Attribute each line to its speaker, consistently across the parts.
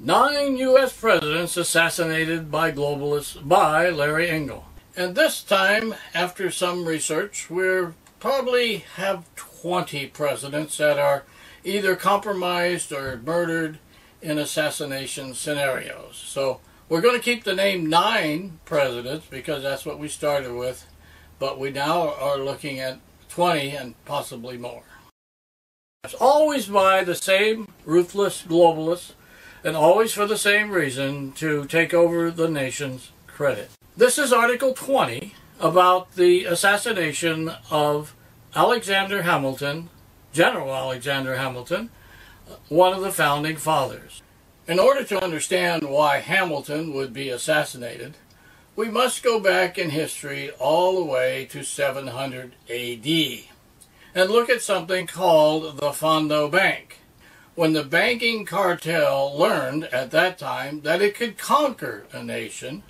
Speaker 1: 9 U.S. Presidents Assassinated by Globalists by Larry Engel. And this time, after some research, we probably have 20 presidents that are either compromised or murdered in assassination scenarios. So we're going to keep the name 9 presidents because that's what we started with, but we now are looking at 20 and possibly more. It's always by the same ruthless globalists, and always for the same reason, to take over the nation's credit. This is Article 20 about the assassination of Alexander Hamilton, General Alexander Hamilton, one of the founding fathers. In order to understand why Hamilton would be assassinated, we must go back in history all the way to 700 AD and look at something called the Fondo Bank. When the banking cartel learned at that time that it could conquer a nation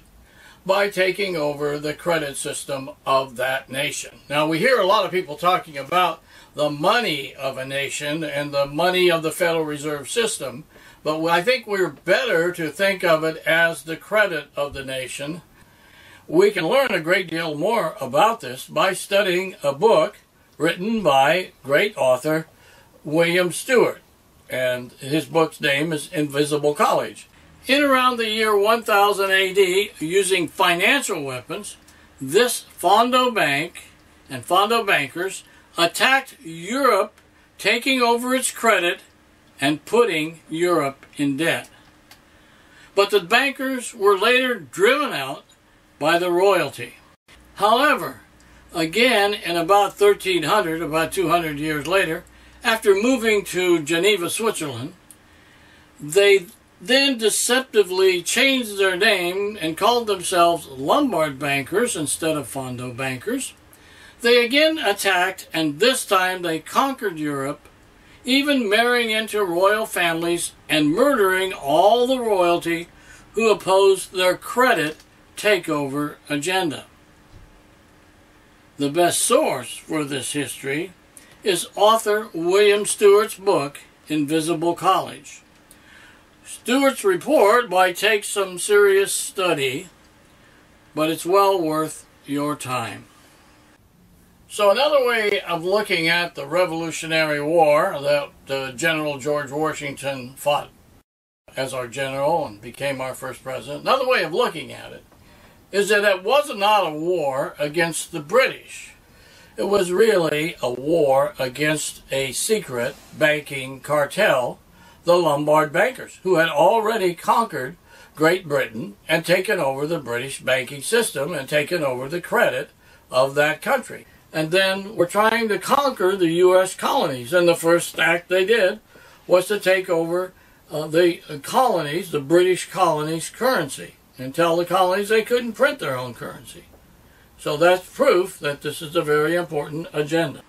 Speaker 1: by taking over the credit system of that nation. Now, we hear a lot of people talking about the money of a nation and the money of the Federal Reserve System, but I think we're better to think of it as the credit of the nation. We can learn a great deal more about this by studying a book written by great author William Stewart, and his book's name is Invisible College. In around the year 1000 AD, using financial weapons, this Fondo Bank and Fondo bankers attacked Europe, taking over its credit and putting Europe in debt. But the bankers were later driven out by the royalty. However, again in about 1300, about 200 years later, after moving to Geneva, Switzerland, they then deceptively changed their name and called themselves Lombard bankers instead of Fondo bankers. They again attacked, and this time they conquered Europe, even marrying into royal families and murdering all the royalty who opposed their credit takeover agenda. The best source for this history is author William Stewart's book, Invisible College. Stewart's report might take some serious study, but it's well worth your time. So another way of looking at the Revolutionary War that General George Washington fought as our general and became our first president, another way of looking at it is that it was not a war against the British. It was really a war against a secret banking cartel, the Lombard bankers, who had already conquered Great Britain and taken over the British banking system and taken over the credit of that country. And then were trying to conquer the U.S. colonies. And the first act they did was to take over the colonies, the British colonies' currency, and tell the colonies they couldn't print their own currency. So that's proof that this is a very important agenda.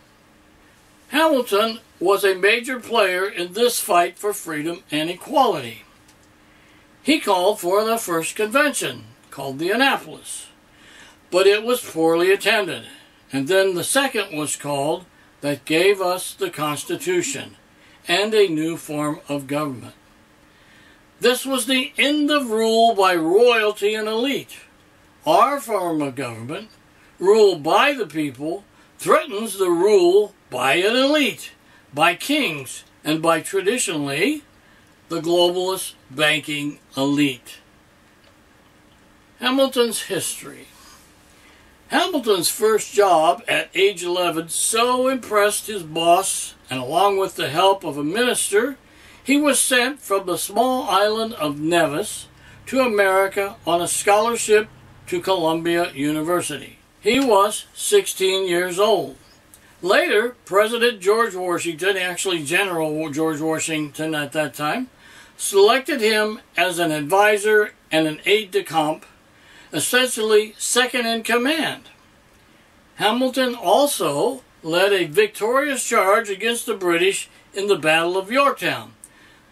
Speaker 1: Hamilton was a major player in this fight for freedom and equality. He called for the first convention, called the Annapolis, but it was poorly attended. And then the second was called, that gave us the Constitution and a new form of government. This was the end of rule by royalty and elite. Our form of government, ruled by the people, threatens the rule by an elite, by kings, and by traditionally the globalist banking elite. Hamilton's history. Hamilton's first job at age 11 so impressed his boss, and along with the help of a minister, he was sent from the small island of Nevis to America on a scholarship to Columbia University. He was 16 years old. Later, President George Washington, actually General George Washington at that time, selected him as an advisor and an aide-de-camp, essentially second in command. Hamilton also led a victorious charge against the British in the Battle of Yorktown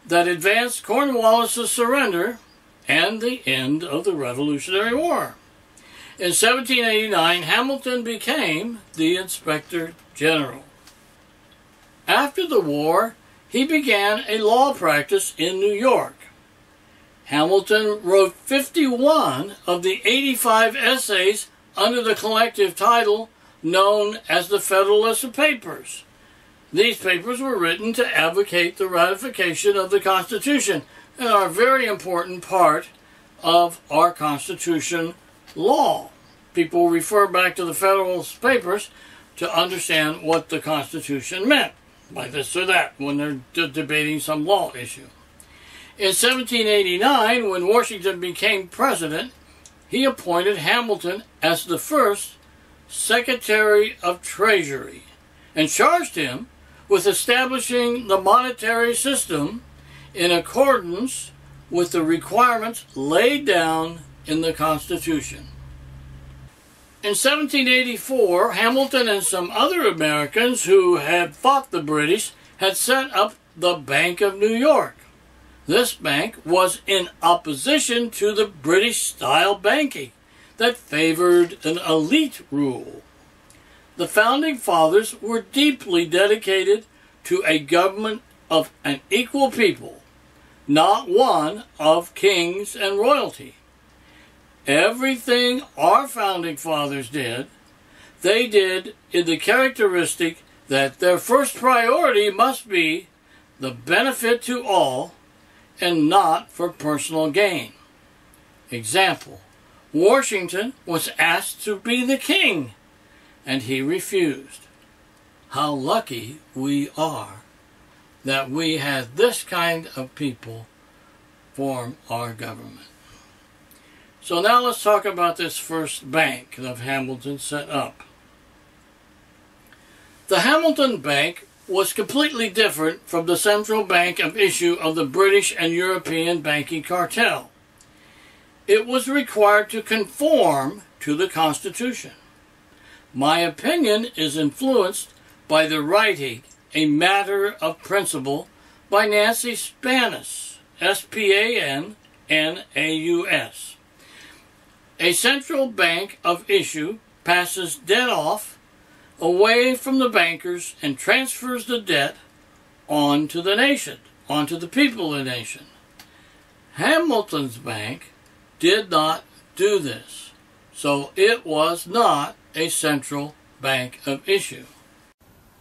Speaker 1: that advanced Cornwallis' surrender and the end of the Revolutionary War. In 1789, Hamilton became the Inspector General. After the war, he began a law practice in New York. Hamilton wrote 51 of the 85 essays under the collective title known as the Federalist Papers. These papers were written to advocate the ratification of the Constitution and are a very important part of our Constitution law. People refer back to the Federalist Papers to understand what the Constitution meant by this or that when they're debating some law issue. In 1789, when Washington became president, he appointed Hamilton as the first Secretary of Treasury and charged him with establishing the monetary system in accordance with the requirements laid down in the Constitution. In 1784, Hamilton and some other Americans who had fought the British had set up the Bank of New York. This bank was in opposition to the British-style banking that favored an elite rule. The Founding Fathers were deeply dedicated to a government of an equal people, not one of kings and royalty. Everything our Founding Fathers did, they did in the characteristic that their first priority must be the benefit to all and not for personal gain. Example, Washington was asked to be the king, and he refused. How lucky we are that we had this kind of people form our government. So now let's talk about this first bank that Hamilton set up. The Hamilton Bank was completely different from the central bank of issue of the British and European banking cartel. It was required to conform to the Constitution. My opinion is influenced by the writing A Matter of Principle by Nancy Spanos, Spanaus. A central bank of issue passes debt off away from the bankers and transfers the debt onto the nation, onto the people of the nation. Hamilton's bank did not do this, so it was not a central bank of issue.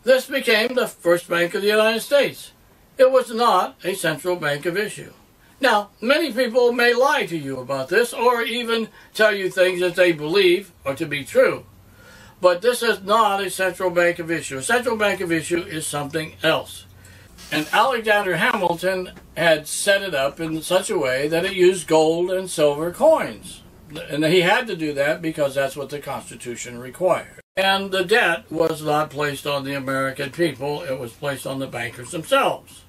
Speaker 1: This became the first bank of the United States. It was not a central bank of issue. Now, many people may lie to you about this or even tell you things that they believe are to be true. But this is not a central bank of issue. A central bank of issue is something else. And Alexander Hamilton had set it up in such a way that it used gold and silver coins. And he had to do that because that's what the Constitution required. And the debt was not placed on the American people. It was placed on the bankers themselves.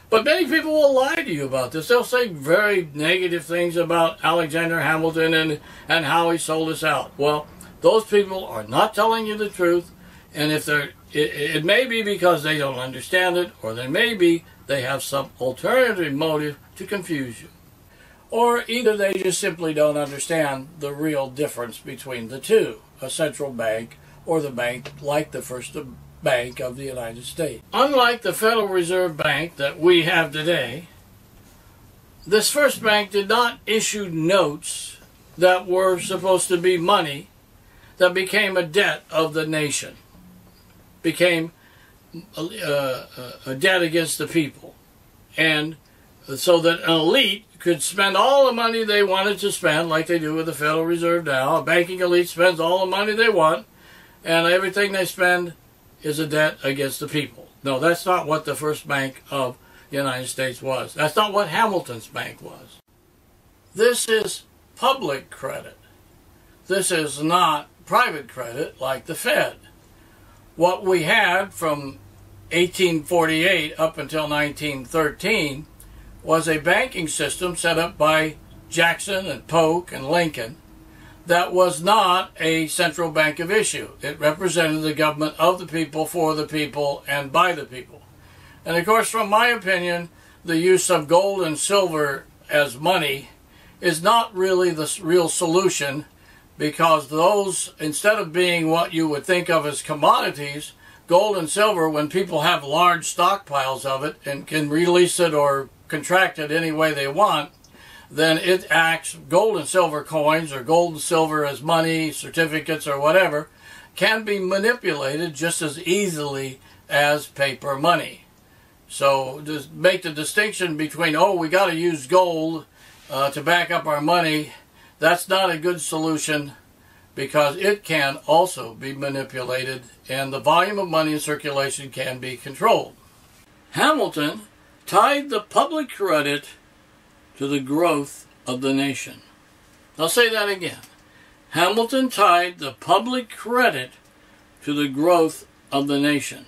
Speaker 1: But many people will lie to you about this. They'll say very negative things about Alexander Hamilton and how he sold us out. Well, those people are not telling you the truth, and if it may be because they don't understand it, or they have some alternative motive to confuse you. Or either they just simply don't understand the real difference between the two, a central bank or the bank like the First Bank of the United States. Unlike the Federal Reserve Bank that we have today, this first bank did not issue notes that were supposed to be money that became a debt of the nation, became a debt against the people, and so that an elite could spend all the money they wanted to spend, like they do with the Federal Reserve now. A banking elite spends all the money they want, and everything they spend is a debt against the people. No, that's not what the first bank of the United States was. That's not what Hamilton's bank was. This is public credit. This is not private credit like the Fed. What we had from 1848 up until 1913 was a banking system set up by Jackson and Polk and Lincoln that was not a central bank of issue. It represented the government of the people, for the people, and by the people. And of course, from my opinion, the use of gold and silver as money is not really the real solution, because those, instead of being what you would think of as commodities, gold and silver, when people have large stockpiles of it and can release it or contract it any way they want, then it acts, gold and silver coins or gold and silver as money, certificates or whatever, can be manipulated just as easily as paper money. So to make the distinction between, oh, we got to use gold to back up our money, that's not a good solution, because it can also be manipulated and the volume of money in circulation can be controlled. Hamilton tied the public credit to the growth of the nation. I'll say that again. Hamilton tied the public credit to the growth of the nation.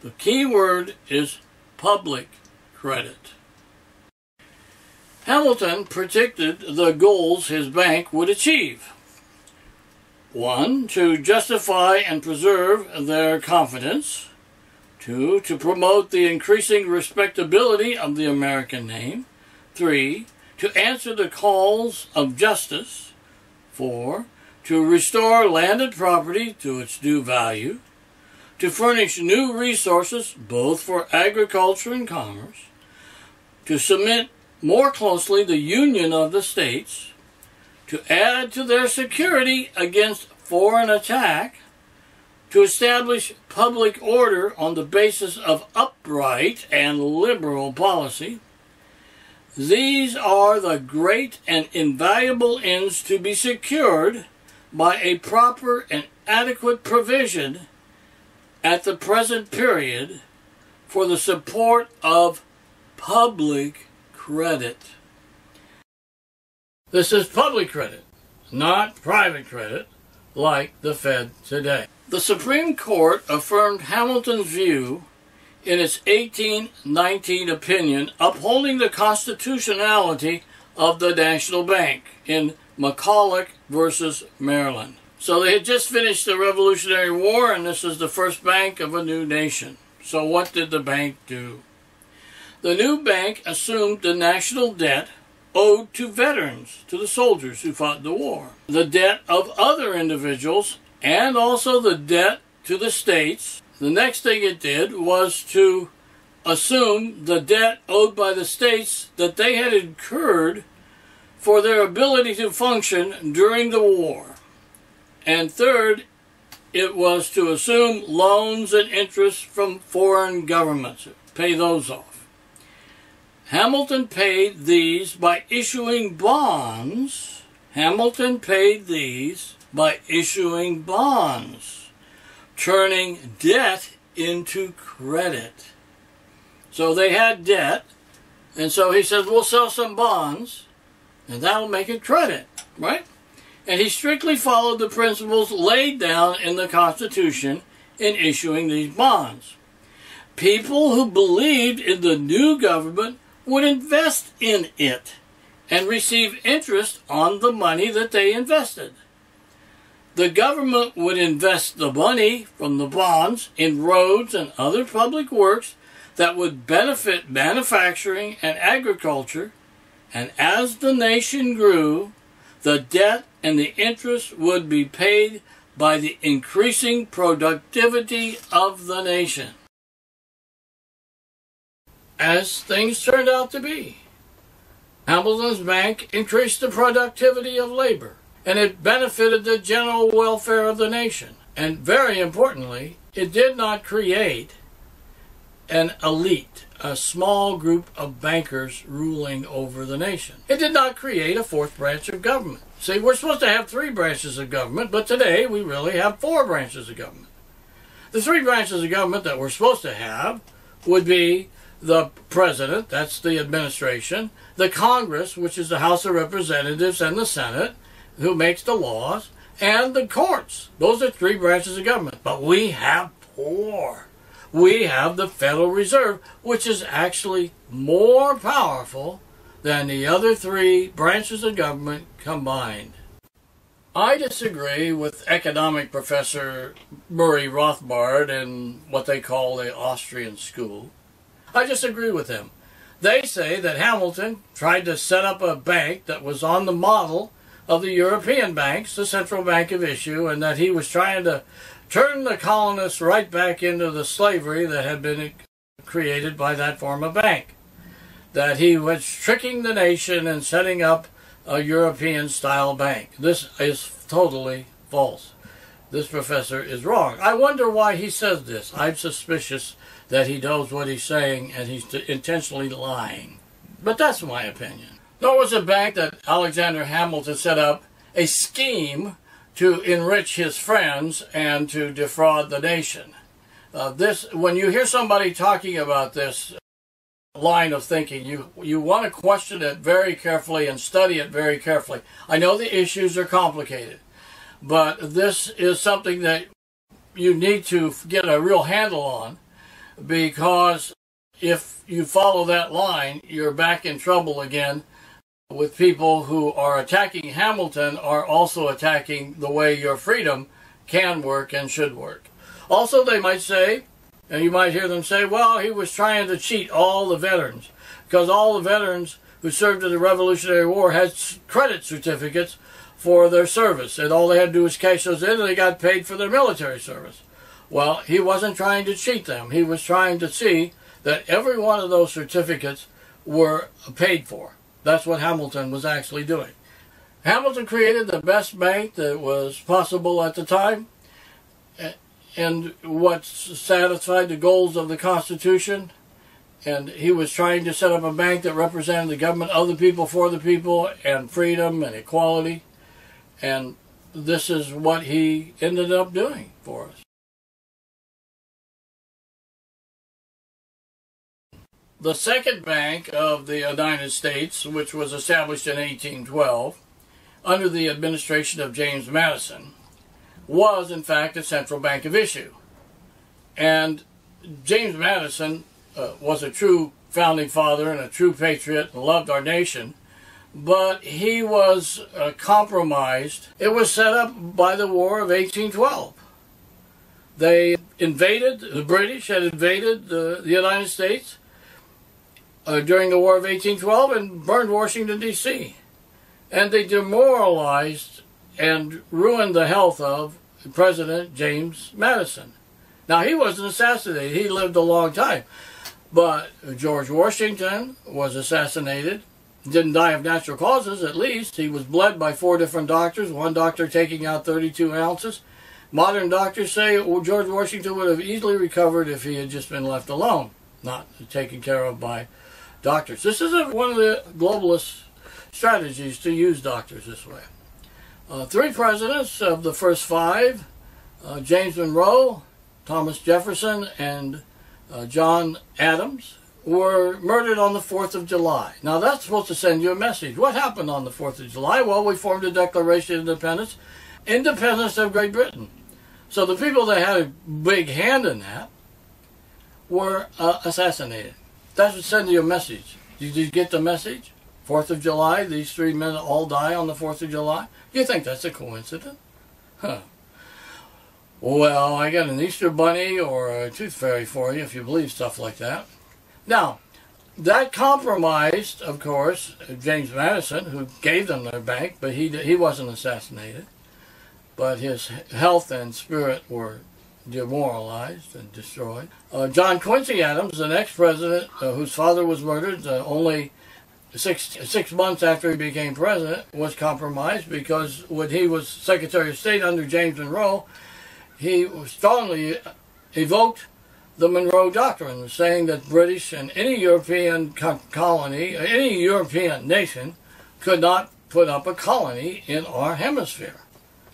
Speaker 1: The key word is public credit. Hamilton predicted the goals his bank would achieve. 1, to justify and preserve their confidence. 2, to promote the increasing respectability of the American name. 3, to answer the calls of justice. 4, to restore landed property to its due value. To furnish new resources both for agriculture and commerce. To cement more closely the union of the states. To add to their security against foreign attack. To establish public order on the basis of upright and liberal policy. These are the great and invaluable ends to be secured by a proper and adequate provision at the present period for the support of public credit. This is public credit, not private credit, like the Fed today. The Supreme Court affirmed Hamilton's view in its 1819 opinion upholding the constitutionality of the National Bank in McCulloch versus Maryland. So they had just finished the Revolutionary War, and this is the first bank of a new nation. So what did the bank do? The new bank assumed the national debt owed to veterans, to the soldiers who fought the war, the debt of other individuals, and also the debt to the states. The next thing it did was to assume the debt owed by the states that they had incurred for their ability to function during the war. And third, it was to assume loans and interest from foreign governments, pay those off. Hamilton paid these by issuing bonds. Hamilton paid these by issuing bonds, turning debt into credit. So they had debt, and so he said, we'll sell some bonds, and that'll make it credit, right? And he strictly followed the principles laid down in the Constitution in issuing these bonds. People who believed in the new government would invest in it and receive interest on the money that they invested. The government would invest the money from the bonds in roads and other public works that would benefit manufacturing and agriculture, and as the nation grew, the debt and the interest would be paid by the increasing productivity of the nation. As things turned out to be, Hamilton's bank increased the productivity of labor, and it benefited the general welfare of the nation. And very importantly, it did not create an elite, a small group of bankers ruling over the nation. It did not create a fourth branch of government. See, we're supposed to have 3 branches of government, but today we really have 4 branches of government. The 3 branches of government that we're supposed to have would be the president, that's the administration, the Congress, which is the House of Representatives, and the Senate, who makes the laws, and the courts. Those are 3 branches of government. But we have 4. We have the Federal Reserve, which is actually more powerful than the other 3 branches of government combined. I disagree with economic professor Murray Rothbard in what they call the Austrian school. I disagree with him. They say that Hamilton tried to set up a bank that was on the model of the European banks, the central bank of issue, and that he was trying to turn the colonists right back into the slavery that had been created by that form of bank. that he was tricking the nation and setting up a European-style bank. This is totally false. This professor is wrong. I wonder why he says this. I'm suspicious that he knows what he's saying and he's intentionally lying. But that's my opinion. Nor was a bank that Alexander Hamilton set up a scheme to enrich his friends and to defraud the nation. When you hear somebody talking about this line of thinking, you want to question it very carefully and study it very carefully. I know the issues are complicated, but this is something that you need to get a real handle on, because if you follow that line, you're back in trouble again with people who are attacking Hamilton are also attacking the way your freedom can work and should work. Also, they might say, and you might hear them say, well, he was trying to cheat all the veterans, because all the veterans who served in the Revolutionary War had credit certificates for their service, and all they had to do was cash those in and they got paid for their military service. Well, he wasn't trying to cheat them. He was trying to see that every one of those certificates were paid for. That's what Hamilton was actually doing. Hamilton created the best bank that was possible at the time, and what satisfied the goals of the Constitution. And he was trying to set up a bank that represented the government of the people, for the people, and freedom and equality. And this is what he ended up doing for us. The second bank of the United States, which was established in 1812 under the administration of James Madison, was in fact a central bank of issue. And James Madison was a true founding father and a true patriot and loved our nation, but he was compromised. It was set up by the War of 1812. They invaded, the British had invaded the United States during the War of 1812 and burned Washington, D.C. And they demoralized and ruined the health of President James Madison. Now, he wasn't assassinated. He lived a long time. But George Washington was assassinated. Didn't die of natural causes, at least. He was bled by 4 different doctors, one doctor taking out 32 ounces. Modern doctors say George Washington would have easily recovered if he had just been left alone, not taken care of by doctors. This is one of the globalist strategies to use doctors this way. 3 presidents of the first 5, James Monroe, Thomas Jefferson, and John Adams, were murdered on the 4th of July. Now, that's supposed to send you a message. What happened on the 4th of July? Well, we formed a Declaration of Independence, independence of Great Britain. So the people that had a big hand in that were assassinated. That would send you a message. Did you get the message? 4th of July, these 3 men all die on the 4th of July? You think that's a coincidence? Huh. Well, I got an Easter bunny or a tooth fairy for you if you believe stuff like that. Now, that compromised, of course, James Madison, who gave them their bank, but he wasn't assassinated. But his health and spirit were demoralized and destroyed. John Quincy Adams, the next president whose father was murdered only six months after he became president, was compromised because when he was Secretary of State under James Monroe, he strongly evoked the Monroe Doctrine, saying that British and any European colony, any European nation, could not put up a colony in our hemisphere.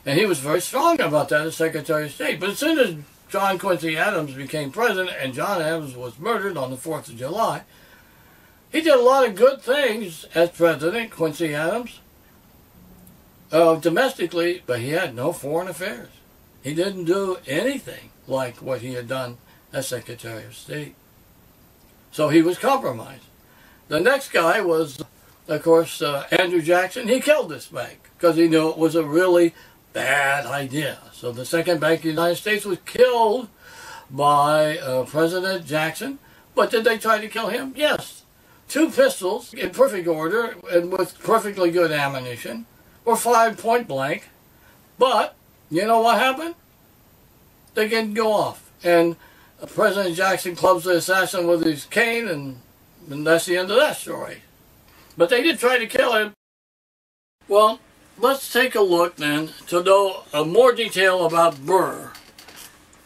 Speaker 1: And he was very strong about that as Secretary of State. But as soon as John Quincy Adams became president and John Adams was murdered on the 4th of July, he did a lot of good things as president, Quincy Adams, domestically, but he had no foreign affairs. He didn't do anything like what he had done as Secretary of State. So he was compromised. The next guy was, of course, Andrew Jackson. He killed this bank because he knew it was a really bad idea. So the second bank of the United States was killed by President Jackson. But did they try to kill him? Yes. 2 pistols in perfect order and with perfectly good ammunition were fired point blank. But you know what happened? They didn't go off. And President Jackson clubs the assassin with his cane and And that's the end of that story. But they did try to kill him. Well, let's take a look then to know more detail about Burr.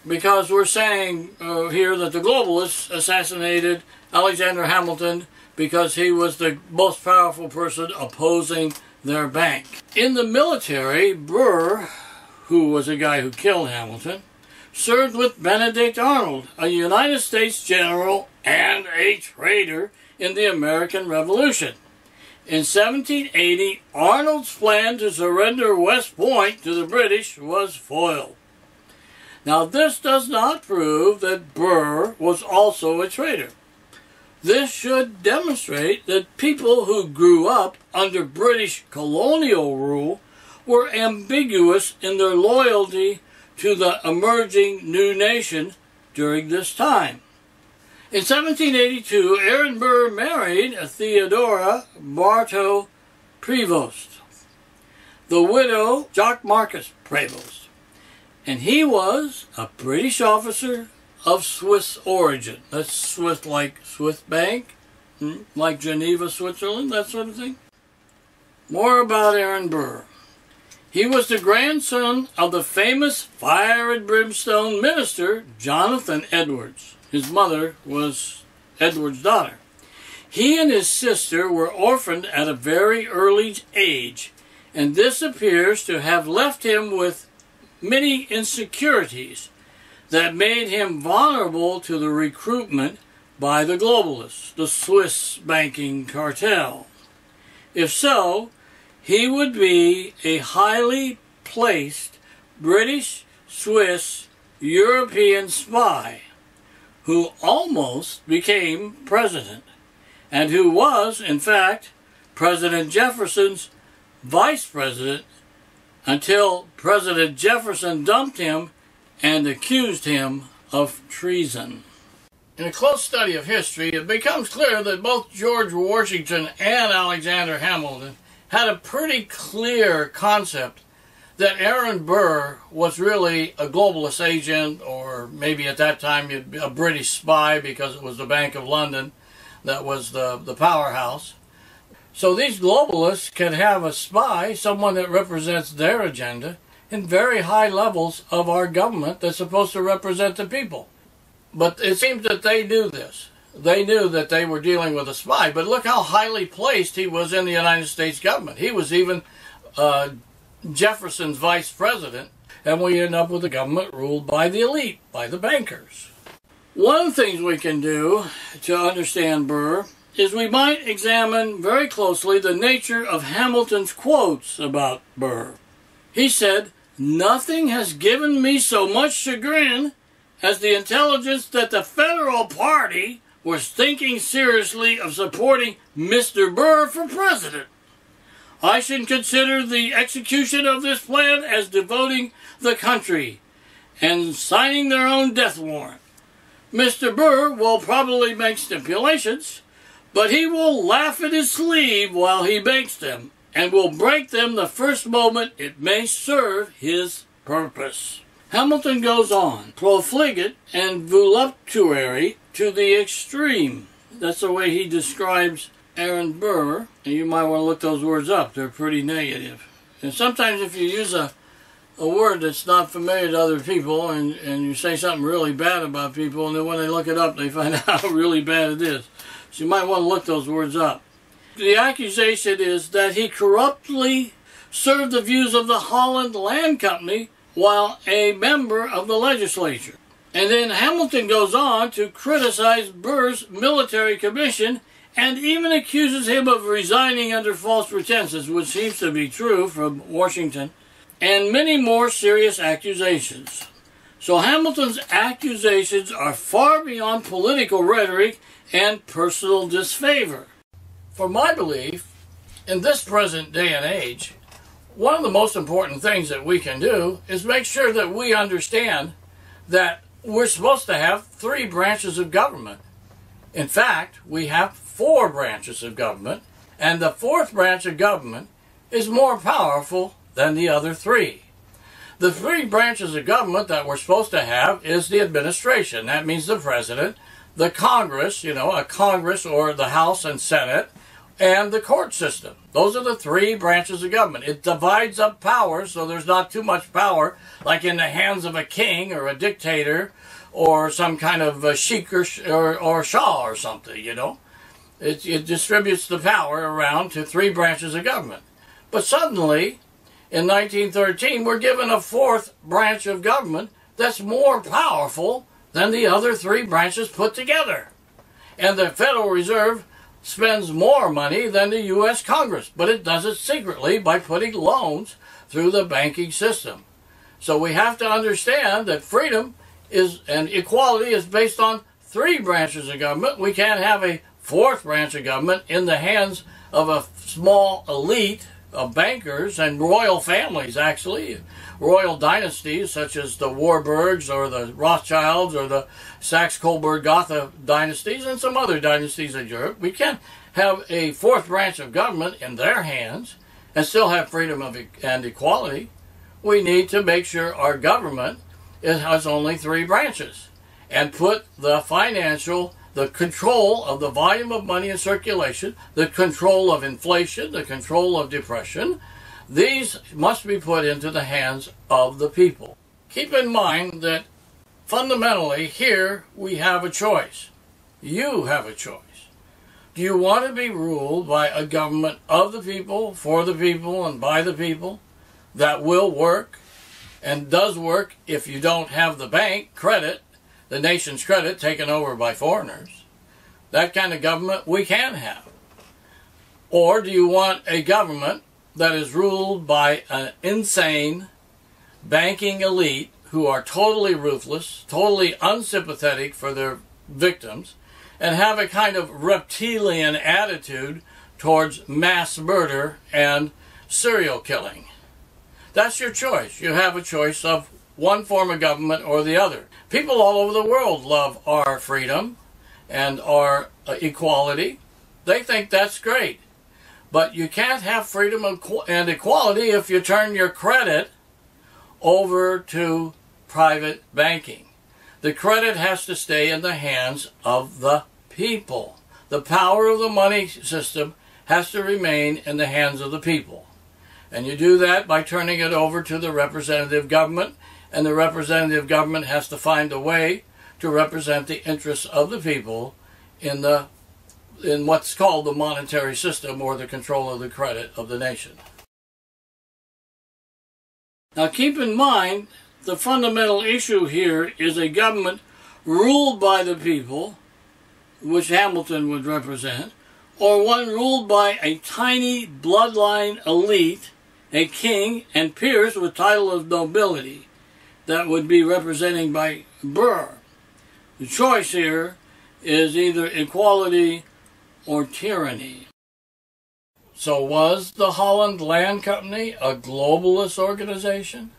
Speaker 1: Because we're saying here that the globalists assassinated Alexander Hamilton because he was the most powerful person opposing their bank. In the military, Burr, who was a guy who killed Hamilton, served with Benedict Arnold, a United States general and a traitor in the American Revolution. In 1780, Arnold's plan to surrender West Point to the British was foiled. Now, this does not prove that Burr was also a traitor. This should demonstrate that people who grew up under British colonial rule were ambiguous in their loyalty to the emerging new nation during this time. In 1782, Aaron Burr married Theodora Bartow Prevost, the widow Jock Marcus Prevost, and he was a British officer of Swiss origin. That's Swiss, like Swiss Bank, like Geneva, Switzerland, that sort of thing. More about Aaron Burr. He was the grandson of the famous fire and brimstone minister Jonathan Edwards. His mother was Edwards' daughter. He and his sister were orphaned at a very early age, and this appears to have left him with many insecurities that made him vulnerable to the recruitment by the globalists, the Swiss banking cartel. If so, he would be a highly placed British, Swiss, European spy who almost became president, and who was, in fact, President Jefferson's vice president until President Jefferson dumped him and accused him of treason. In a close study of history, it becomes clear that both George Washington and Alexander Hamilton had a pretty clear concept that Aaron Burr was really a globalist agent, or maybe at that time a British spy, because it was the Bank of London that was the powerhouse. So these globalists can have a spy, someone that represents their agenda, in very high levels of our government that's supposed to represent the people. But it seems that they knew this. They knew that they were dealing with a spy. But look how highly placed he was in the United States government. He was even Jefferson's vice president, and we end up with a government ruled by the elite, by the bankers. One of the things we can do to understand Burr is we might examine very closely the nature of Hamilton's quotes about Burr. He said, "Nothing has given me so much chagrin as the intelligence that the Federal Party was thinking seriously of supporting Mr. Burr for president. I should consider the execution of this plan as devoting the country and signing their own death warrant. Mr. Burr will probably make stipulations, but he will laugh in his sleeve while he makes them, and will break them the first moment it may serve his purpose." Hamilton goes on, profligate and voluptuary to the extreme. That's the way he describes Aaron Burr, and you might want to look those words up. They're pretty negative. And sometimes if you use a word that's not familiar to other people, and you say something really bad about people, and then when they look it up, they find out how really bad it is. So you might want to look those words up. The accusation is that he corruptly served the views of the Holland Land Company while a member of the legislature. And then Hamilton goes on to criticize Burr's military commission and even accuses him of resigning under false pretenses, which seems to be true from Washington, and many more serious accusations. So Hamilton's accusations are far beyond political rhetoric and personal disfavor. For my belief, in this present day and age, one of the most important things that we can do is make sure that we understand that we're supposed to have 3 branches of government. In fact, we have 4 branches of government, and the 4th branch of government is more powerful than the other 3. The 3 branches of government that we're supposed to have is the administration. That means the president, the Congress, a Congress or the House and Senate, and the court system. Those are the three branches of government. It divides up power so there's not too much power, like in the hands of a king or a dictator or some kind of a sheik or shah or something, It distributes the power around to three branches of government. But suddenly, in 1913, we're given a fourth branch of government that's more powerful than the other three branches put together. And the Federal Reserve spends more money than the U.S. Congress, but it does it secretly by putting loans through the banking system. So we have to understand that freedom and equality is based on three branches of government. We can't have a fourth branch of government in the hands of a small elite of bankers and royal families, actually. Royal dynasties such as the Warburgs or the Rothschilds or the Saxe-Coburg-Gotha dynasties and some other dynasties in Europe. We can't have a fourth branch of government in their hands and still have freedom and equality. We need to make sure our government has only three branches and put the control of the volume of money in circulation, the control of inflation, the control of depression. These must be put into the hands of the people. Keep in mind that fundamentally here we have a choice. You have a choice. Do you want to be ruled by a government of the people, for the people, and by the people that will work and does work if you don't have the bank credit, the nation's credit taken over by foreigners? That kind of government we can have. Or do you want a government that is ruled by an insane banking elite who are totally ruthless, totally unsympathetic for their victims, and have a kind of reptilian attitude towards mass murder and serial killing? That's your choice. You have a choice of one form of government or the other. People all over the world love our freedom and our equality. They think that's great. But you can't have freedom and equality if you turn your credit over to private banking. The credit has to stay in the hands of the people. The power of the money system has to remain in the hands of the people. And you do that by turning it over to the representative government, and the representative government has to find a way to represent the interests of the people in what's called the monetary system, or the control of the credit of the nation. Now keep in mind, the fundamental issue here is a government ruled by the people, which Hamilton would represent, or one ruled by a tiny bloodline elite, a king and peers with title of nobility, that would be representing by Burr. The choice here is either equality or tyranny. So was the Holland Land Company a globalist organization?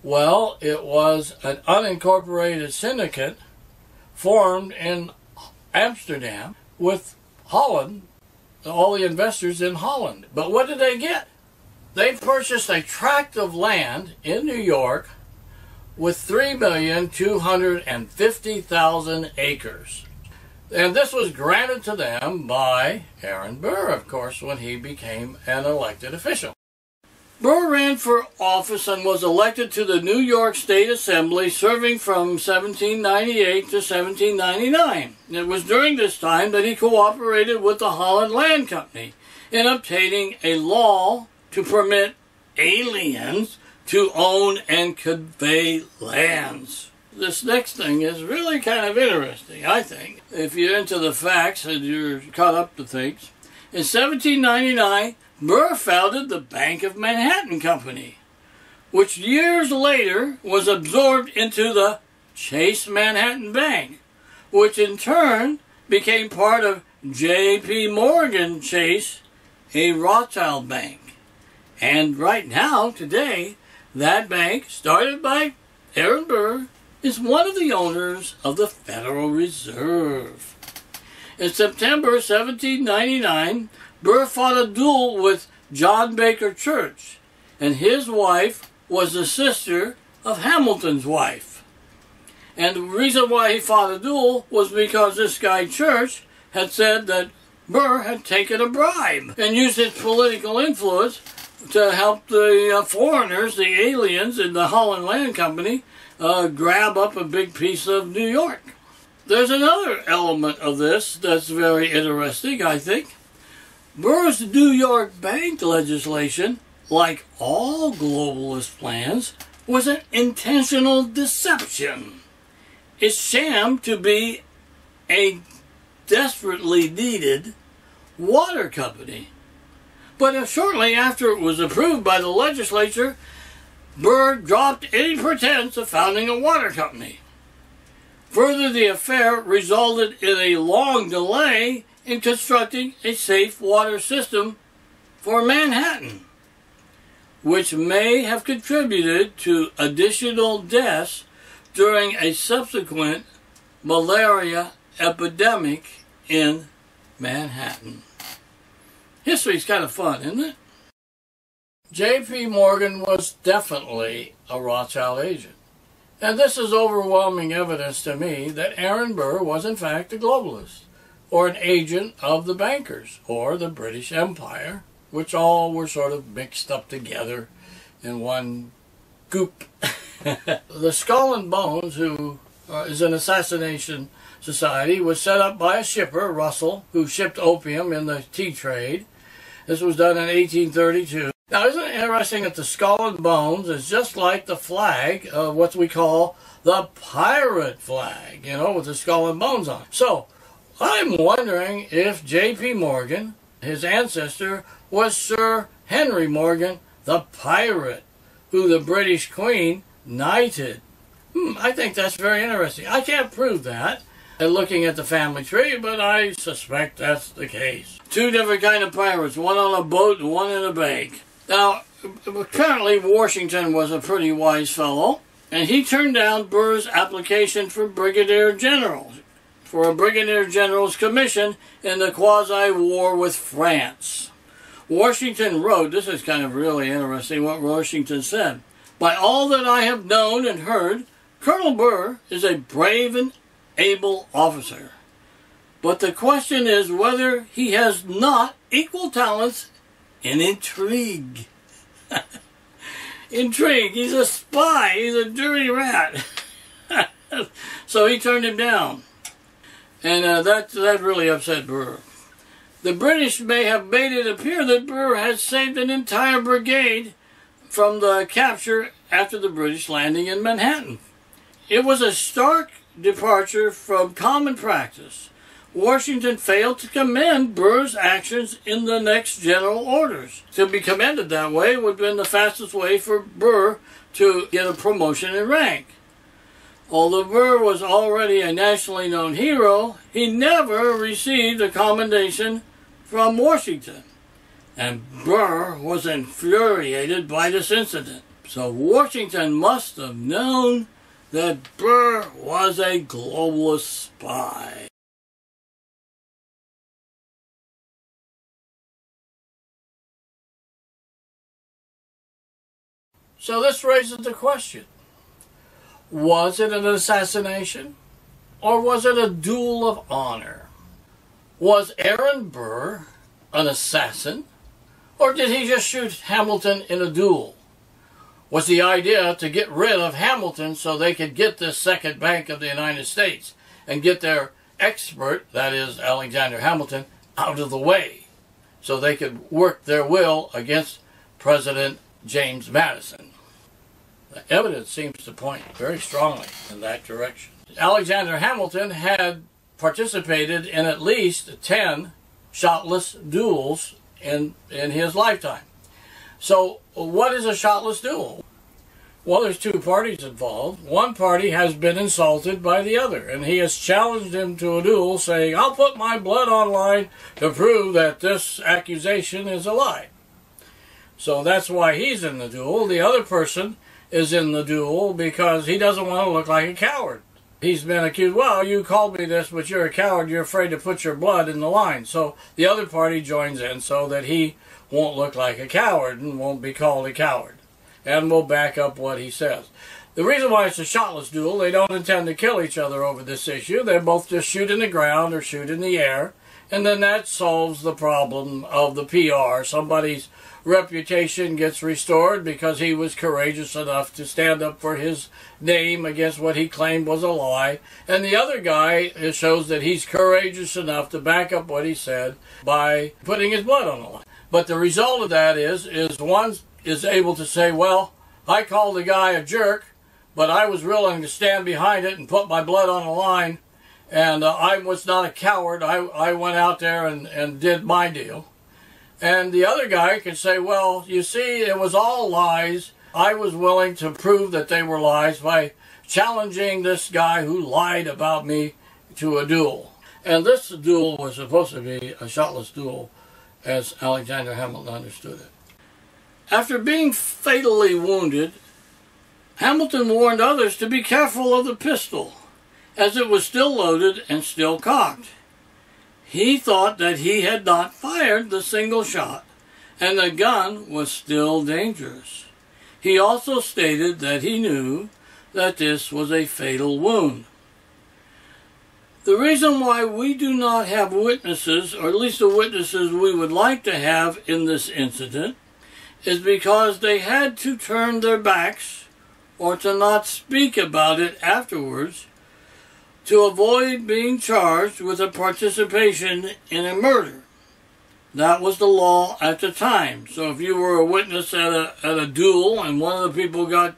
Speaker 1: Well, it was an unincorporated syndicate formed in Amsterdam with Holland, all the investors in Holland. But what did they get? They purchased a tract of land in New York with 3,250,000 acres. And this was granted to them by Aaron Burr, of course, when he became an elected official. Burr ran for office and was elected to the New York State Assembly, serving from 1798 to 1799. It was during this time that he cooperated with the Holland Land Company in obtaining a law to permit aliens to own and convey lands. This next thing is really kind of interesting, I think, if you're into the facts and you're caught up to things. In 1799, Burr founded the Bank of Manhattan Company, which years later was absorbed into the Chase Manhattan Bank, which in turn became part of J.P. Morgan Chase, a Rothschild bank. And right now, today, that bank, started by Aaron Burr, is one of the owners of the Federal Reserve. In September 1799, Burr fought a duel with John Baker Church, and his wife was the sister of Hamilton's wife. And the reason why he fought a duel was because this guy Church had said that Burr had taken a bribe and used his political influence to help the foreigners, the aliens in the Holland Land Company, grab up a big piece of New York. There's another element of this that's very interesting, I think. Burr's New York bank legislation, like all globalist plans, was an intentional deception. It shammed to be a desperately needed water company. But shortly after it was approved by the legislature, Burr dropped any pretense of founding a water company. Further, the affair resulted in a long delay in constructing a safe water system for Manhattan, which may have contributed to additional deaths during a subsequent malaria epidemic in Manhattan. History's kind of fun, isn't it? J.P. Morgan was definitely a Rothschild agent. And this is overwhelming evidence to me that Aaron Burr was in fact a globalist, or an agent of the bankers, or the British Empire, which all were sort of mixed up together in one goop. The Skull and Bones, who is an assassination society, was set up by a shipper, Russell, who shipped opium in the tea trade. This was done in 1832. Now, isn't it interesting that the Skull and Bones is just like the flag of what we call the pirate flag, you know, with the skull and bones on it. So, I'm wondering if J.P. Morgan, his ancestor, was Sir Henry Morgan, the pirate, who the British Queen knighted. I think that's very interesting. I can't prove that looking at the family tree, but I suspect that's the case. Two different kind of pirates, one on a boat and one in a bank. Now, apparently Washington was a pretty wise fellow, and he turned down Burr's application for brigadier general, for a brigadier general's commission in the quasi-war with France. Washington wrote, this is kind of really interesting what Washington said, "By all that I have known and heard, Colonel Burr is a brave and able officer. But the question is whether he has not equal talents in intrigue." Intrigue. He's a spy. He's a dirty rat. So he turned him down. And that really upset Burr. The British may have made it appear that Burr had saved an entire brigade from the capture after the British landing in Manhattan. It was a stark departure from common practice. Washington failed to commend Burr's actions in the next general orders. To be commended that way would have been the fastest way for Burr to get a promotion in rank. Although Burr was already a nationally known hero, he never received a commendation from Washington. And Burr was infuriated by this incident. So Washington must have known that Burr was a globalist spy. So this raises the question, was it an assassination or was it a duel of honor? Was Aaron Burr an assassin or did he just shoot Hamilton in a duel? Was the idea to get rid of Hamilton so they could get this second bank of the United States and get their expert, that is Alexander Hamilton, out of the way so they could work their will against President James Madison? The evidence seems to point very strongly in that direction. Alexander Hamilton had participated in at least 10 shotless duels in his lifetime. So what is a shotless duel? Well, there's two parties involved. One party has been insulted by the other, and he has challenged him to a duel saying, "I'll put my blood on line to prove that this accusation is a lie." So that's why he's in the duel. The other person is in the duel because he doesn't want to look like a coward. He's been accused, well, you called me this, but you're a coward, you're afraid to put your blood in the line. So the other party joins in so that he won't look like a coward and won't be called a coward, and will back up what he says. The reason why it's a shotless duel, they don't intend to kill each other over this issue. They both just shoot in the ground or shoot in the air, and then that solves the problem of the PR. Somebody's reputation gets restored because he was courageous enough to stand up for his name against what he claimed was a lie, and the other guy, it shows that he's courageous enough to back up what he said by putting his blood on the line. But the result of that is one is able to say, well, I called the guy a jerk, but I was willing to stand behind it and put my blood on the line, and I was not a coward. I went out there and did my deal. And the other guy can say, well, you see, it was all lies. I was willing to prove that they were lies by challenging this guy who lied about me to a duel. And this duel was supposed to be a shotless duel, as Alexander Hamilton understood it. After being fatally wounded, Hamilton warned others to be careful of the pistol, as it was still loaded and still cocked. He thought that he had not fired the single shot, and the gun was still dangerous. He also stated that he knew that this was a fatal wound. The reason why we do not have witnesses, or at least the witnesses we would like to have in this incident, is because they had to turn their backs or to not speak about it afterwards to avoid being charged with a participation in a murder. That was the law at the time. So if you were a witness at a duel and one of the people got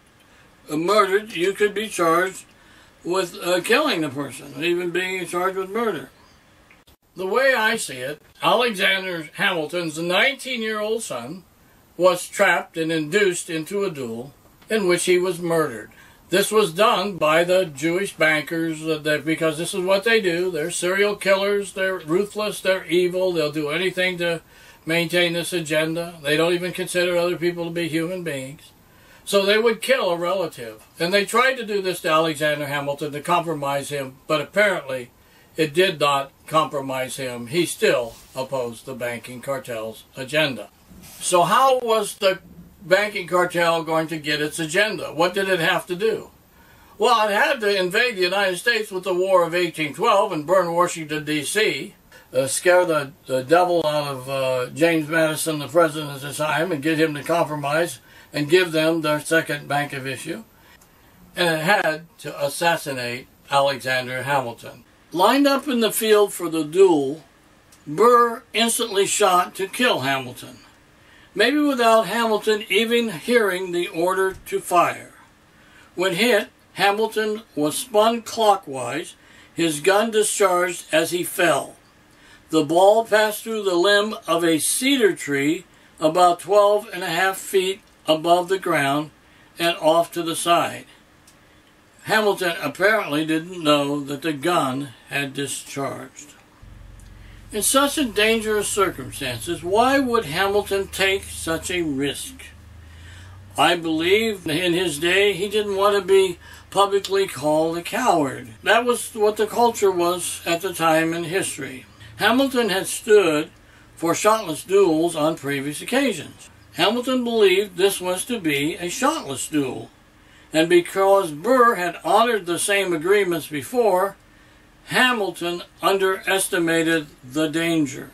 Speaker 1: murdered, you could be charged with killing the person, even being charged with murder. The way I see it, Alexander Hamilton's 19-year-old son was trapped and induced into a duel in which he was murdered. This was done by the Jewish bankers because this is what they do. They're serial killers, they're ruthless, they're evil, they'll do anything to maintain this agenda. They don't even consider other people to be human beings. So they would kill a relative. And they tried to do this to Alexander Hamilton to compromise him, but apparently it did not compromise him. He still opposed the banking cartel's agenda. So how was the banking cartel going to get its agenda? What did it have to do? Well, it had to invade the United States with the War of 1812 and burn Washington, D.C., scare the devil out of James Madison, the president at the time, and get him to compromise and give them their second bank of issue. And it had to assassinate Alexander Hamilton. Lined up in the field for the duel, Burr instantly shot to kill Hamilton, maybe without Hamilton even hearing the order to fire. When hit, Hamilton was spun clockwise, his gun discharged as he fell. The ball passed through the limb of a cedar tree about 12.5 feet above the ground and off to the side. Hamilton apparently didn't know that the gun had discharged. In such a dangerous circumstances, why would Hamilton take such a risk? I believe in his day he didn't want to be publicly called a coward. That was what the culture was at the time in history. Hamilton had stood for shotless duels on previous occasions. Hamilton believed this was to be a shotless duel, and because Burr had honored the same agreements before, Hamilton underestimated the danger.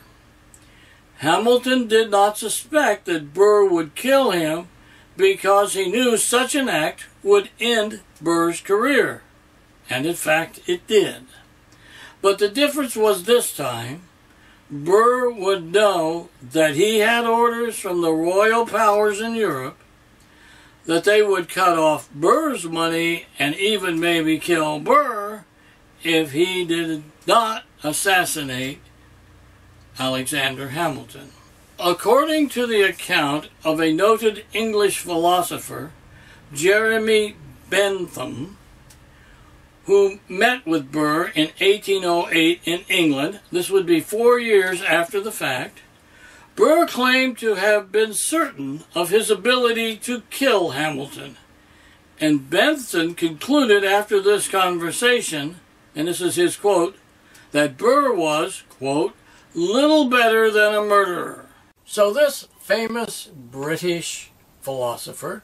Speaker 1: Hamilton did not suspect that Burr would kill him because he knew such an act would end Burr's career, and in fact it did. But the difference was this time, Burr would know that he had orders from the royal powers in Europe that they would cut off Burr's money and even maybe kill Burr if he did not assassinate Alexander Hamilton. According to the account of a noted English philosopher, Jeremy Bentham, who met with Burr in 1808 in England, this would be 4 years after the fact, Burr claimed to have been certain of his ability to kill Hamilton. And Bentham concluded after this conversation, and this is his quote, that Burr was, quote, little better than a murderer. So this famous British philosopher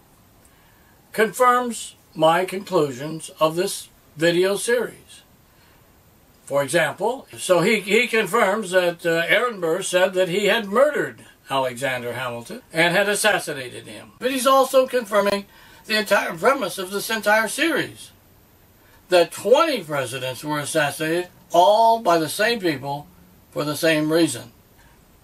Speaker 1: confirms my conclusions of this video series. For example, so he confirms that Aaron Burr said that he had murdered Alexander Hamilton and had assassinated him. But he's also confirming the entire premise of this entire series, that 20 presidents were assassinated, all by the same people for the same reason.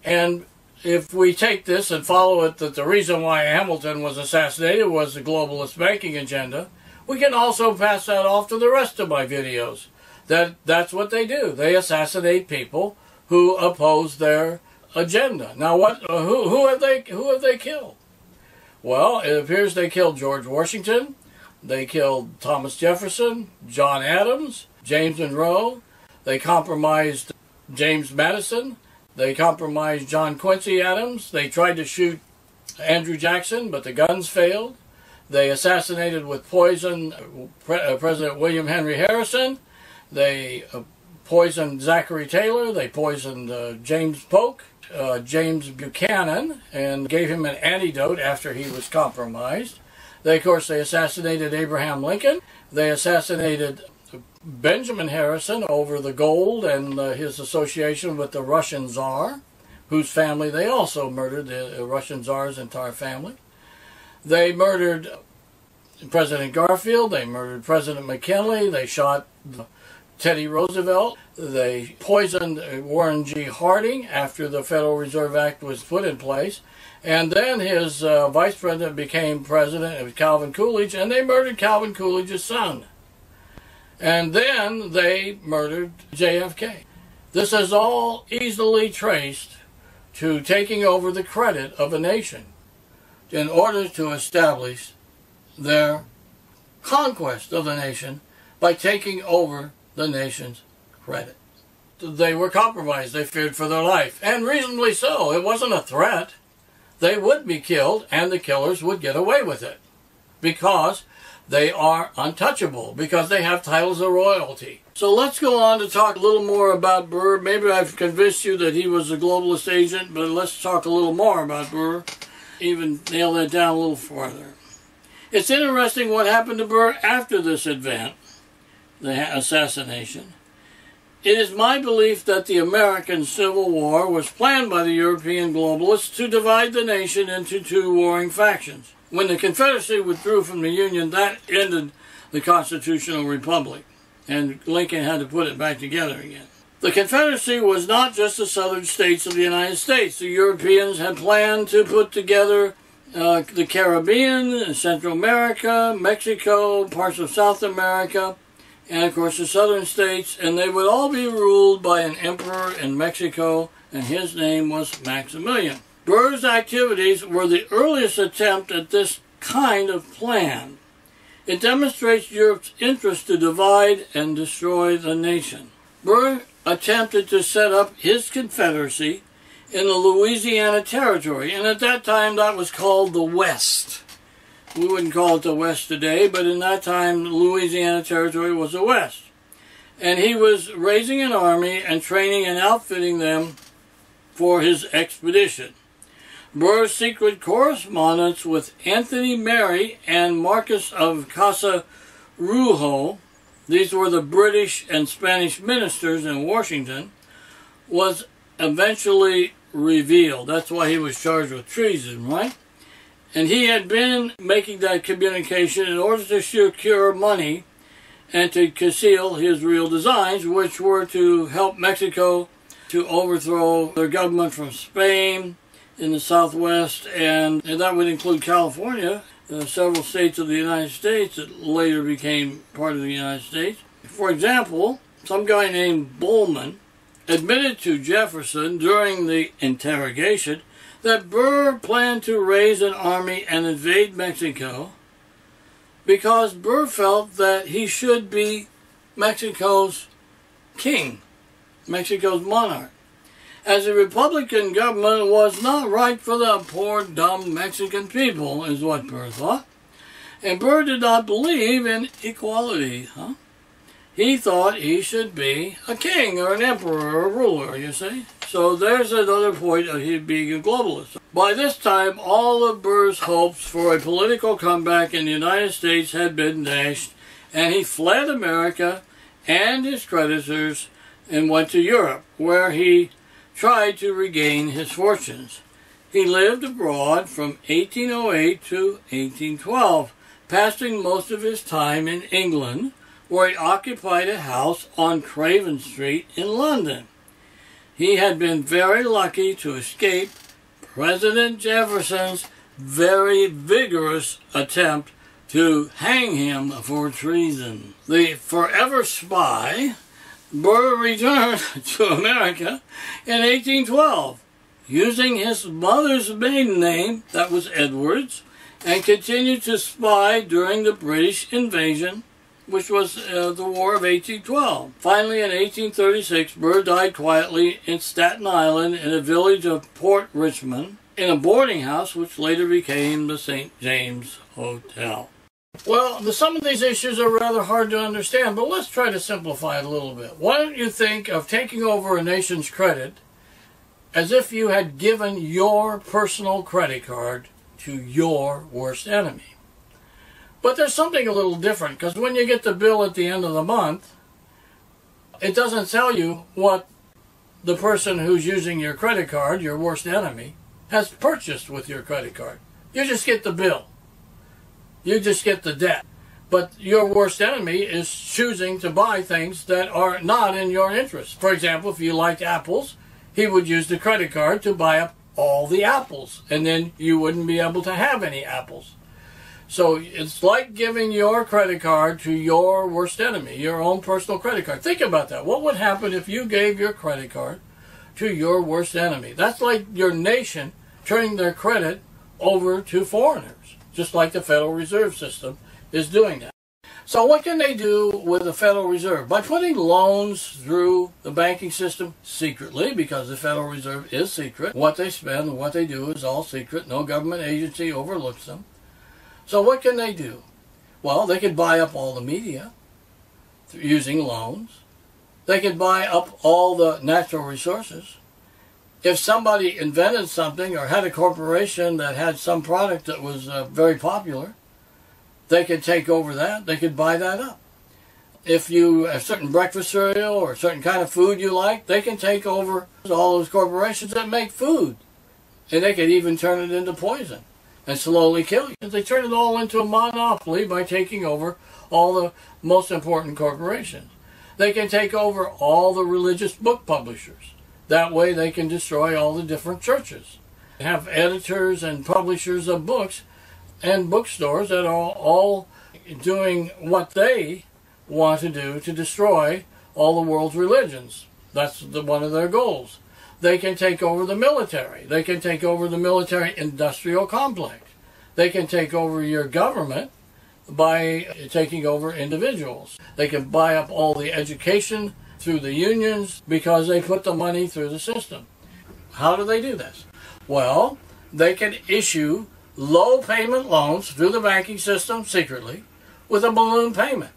Speaker 1: And if we take this and follow it, that the reason why Hamilton was assassinated was the globalist banking agenda, we can also pass that off to the rest of my videos. That's what they do. They assassinate people who oppose their agenda. Now, who have they killed? Well, it appears they killed George Washington, they killed Thomas Jefferson, John Adams, James Monroe, they compromised James Madison, they compromised John Quincy Adams, they tried to shoot Andrew Jackson, but the guns failed. They assassinated with poison President William Henry Harrison. They poisoned Zachary Taylor. They poisoned James Polk, James Buchanan, and gave him an antidote after he was compromised. Of course, they assassinated Abraham Lincoln. They assassinated Benjamin Harrison over the gold and his association with the Russian Tsar, whose family they also murdered, the Russian Tsar's entire family. They murdered President Garfield. They murdered President McKinley. They shot Teddy Roosevelt. They poisoned Warren G. Harding after the Federal Reserve Act was put in place. And then his vice president became president. It was Calvin Coolidge, and they murdered Calvin Coolidge's son. And then they murdered JFK. This is all easily traced to taking over the credit of a nation in order to establish their conquest of the nation by taking over the nation's credit. They were compromised. They feared for their life, and reasonably so. It wasn't a threat. They would be killed, and the killers would get away with it because they are untouchable, because they have titles of royalty. So let's go on to talk a little more about Burr. Maybe I've convinced you that he was a globalist agent, but let's talk a little more about Burr, even nail that down a little farther. It's interesting what happened to Burr after this event, the assassination. It is my belief that the American Civil War was planned by the European globalists to divide the nation into two warring factions. When the Confederacy withdrew from the Union, that ended the constitutional republic, and Lincoln had to put it back together again. The Confederacy was not just the southern states of the United States. The Europeans had planned to put together the Caribbean, Central America, Mexico, parts of South America, and of course the southern states, and they would all be ruled by an emperor in Mexico, and his name was Maximilian. Burr's activities were the earliest attempt at this kind of plan. It demonstrates Europe's interest to divide and destroy the nation. Burr attempted to set up his confederacy in the Louisiana Territory, and at that time that was called the West. We wouldn't call it the West today, but in that time Louisiana Territory was the West. And he was raising an army and training and outfitting them for his expedition. Burr's secret correspondence with Anthony Merry and Marquis of Casa Rujo, these were the British and Spanish ministers in Washington, was eventually revealed. That's why he was charged with treason, right? And he had been making that communication in order to secure money and to conceal his real designs, which were to help Mexico to overthrow their government from Spain in the southwest, and that would include California, several states of the United States that later became part of the United States. For example, some guy named Bowman admitted to Jefferson during the interrogation that Burr planned to raise an army and invade Mexico because Burr felt that he should be Mexico's king, Mexico's monarch, as the Republican government was not right for the poor, dumb Mexican people, is what Burr thought. And Burr did not believe in equality. He thought he should be a king or an emperor or a ruler, you see. So there's another point of him being a globalist. By this time, all of Burr's hopes for a political comeback in the United States had been dashed, and he fled America and his creditors and went to Europe, where he tried to regain his fortunes. He lived abroad from 1808 to 1812, passing most of his time in England, where he occupied a house on Craven Street in London. He had been very lucky to escape President Jefferson's very vigorous attempt to hang him for treason. The forever spy, Burr returned to America in 1812, using his mother's maiden name, that was Edwards, and continued to spy during the British invasion, which was the War of 1812. Finally, in 1836, Burr died quietly in Staten Island in a village of Port Richmond, in a boarding house which later became the St. James Hotel. Well, some of these issues are rather hard to understand, but let's try to simplify it a little bit. Why don't you think of taking over a nation's credit as if you had given your personal credit card to your worst enemy? But there's something a little different, because when you get the bill at the end of the month, it doesn't tell you what the person who's using your credit card, your worst enemy, has purchased with your credit card. You just get the bill. You just get the debt. But your worst enemy is choosing to buy things that are not in your interest. For example, if you liked apples, he would use the credit card to buy up all the apples, and then you wouldn't be able to have any apples. So it's like giving your credit card to your worst enemy, your own personal credit card. Think about that. What would happen if you gave your credit card to your worst enemy? That's like your nation turning their credit over to foreigners, just like the Federal Reserve System is doing that. So what can they do with the Federal Reserve? By putting loans through the banking system secretly, because the Federal Reserve is secret. What they spend and what they do is all secret. No government agency overlooks them. So what can they do? Well, they could buy up all the media using loans. They could buy up all the natural resources. If somebody invented something or had a corporation that had some product that was very popular, they could take over that. They could buy that up. If you have certain breakfast cereal or a certain kind of food you like, they can take over all those corporations that make food. And they could even turn it into poison and slowly kill you. They turn it all into a monopoly by taking over all the most important corporations. They can take over all the religious book publishers. That way they can destroy all the different churches. They have editors and publishers of books and bookstores that are all doing what they want to do to destroy all the world's religions. That's one of their goals. They can take over the military. They can take over the military-industrial complex. They can take over your government by taking over individuals. They can buy up all the education through the unions because they put the money through the system. How do they do this? Well, they can issue low payment loans through the banking system secretly with a balloon payment.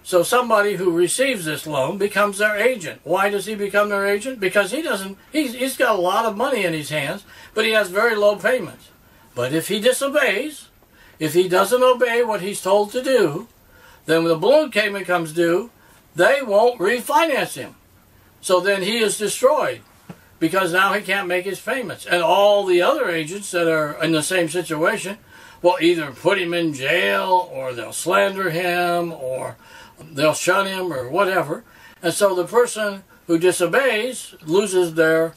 Speaker 1: So somebody who receives this loan becomes their agent. Why does he become their agent? Because he's got a lot of money in his hands, but he has very low payments. But if he disobeys, if he doesn't obey what he's told to do, then when the balloon payment comes due, they won't refinance him. So then he is destroyed because now he can't make his payments. And all the other agents that are in the same situation will either put him in jail, or they'll slander him, or they'll shun him, or whatever. And so the person who disobeys loses their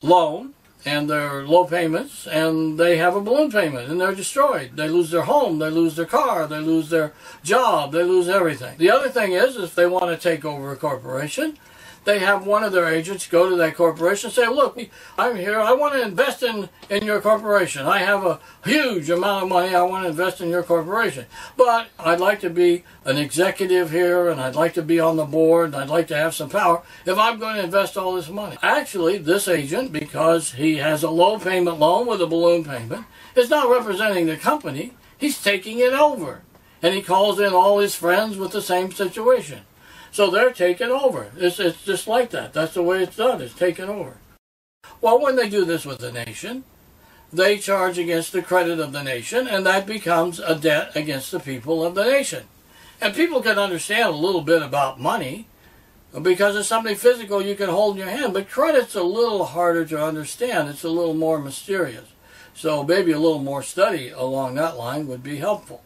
Speaker 1: loan and their low payments, and they have a balloon payment, and they're destroyed. They lose their home, they lose their car, they lose their job, they lose everything. The other thing is, if they want to take over a corporation, they have one of their agents go to that corporation and say, look, I'm here, I want to invest in your corporation. I have a huge amount of money I want to invest in your corporation. But I'd like to be an executive here, and I'd like to be on the board, and I'd like to have some power if I'm going to invest all this money. Actually, this agent, because he has a low payment loan with a balloon payment, is not representing the company. He's taking it over. And he calls in all his friends with the same situation. So they're taking over. It's just like that. That's the way it's done. It's taken over. Well, when they do this with the nation, they charge against the credit of the nation, and that becomes a debt against the people of the nation. And people can understand a little bit about money because it's something physical you can hold in your hand, but credit's a little harder to understand. It's a little more mysterious. So maybe a little more study along that line would be helpful.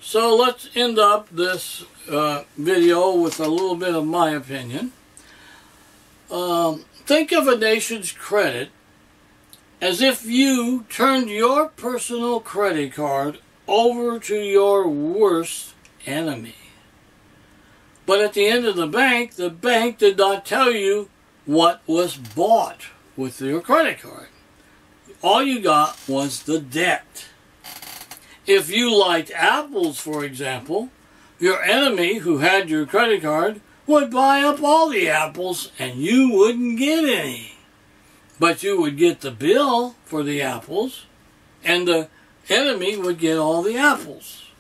Speaker 1: So let's end up this video with a little bit of my opinion. Think of a nation's credit as if you turned your personal credit card over to your worst enemy. But at the end of the bank did not tell you what was bought with your credit card. All you got was the debt. If you liked apples, for example, your enemy who had your credit card would buy up all the apples and you wouldn't get any. But you would get the bill for the apples and the enemy would get all the apples.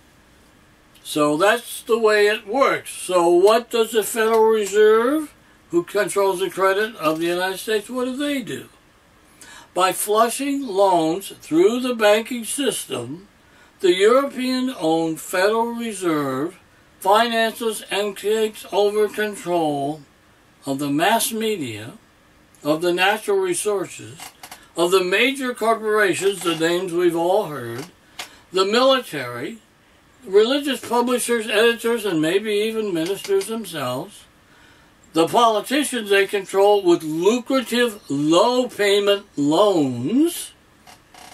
Speaker 1: So that's the way it works. So what does the Federal Reserve, who controls the credit of the United States, what do? By flushing loans through the banking system, the European-owned Federal Reserve finances and takes over control of the mass media, of the natural resources, of the major corporations, the names we've all heard, the military, religious publishers, editors, and maybe even ministers themselves, the politicians they control with lucrative low-payment loans,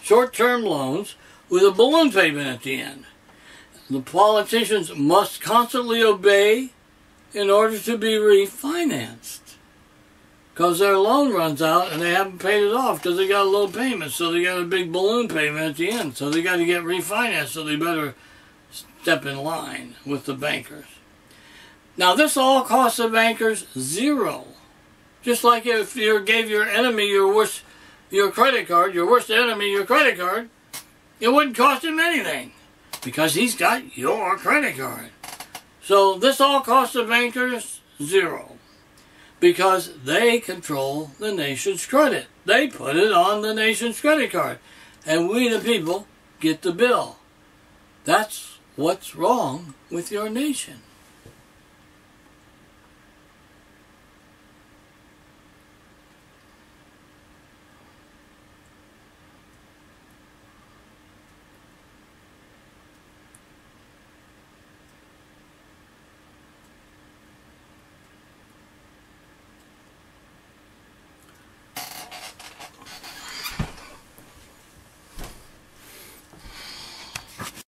Speaker 1: short-term loans, with a balloon payment at the end. The politicians must constantly obey in order to be refinanced. Because their loan runs out and they haven't paid it off because they got a low payment. So they got a big balloon payment at the end. So they got to get refinanced. So they better step in line with the bankers. Now this all costs the bankers zero. Just like if you gave your enemy your credit card, your worst enemy your credit card, it wouldn't cost him anything because he's got your credit card. So this all costs the bankers zero because they control the nation's credit. They put it on the nation's credit card. And we, the people, get the bill. That's what's wrong with your nation.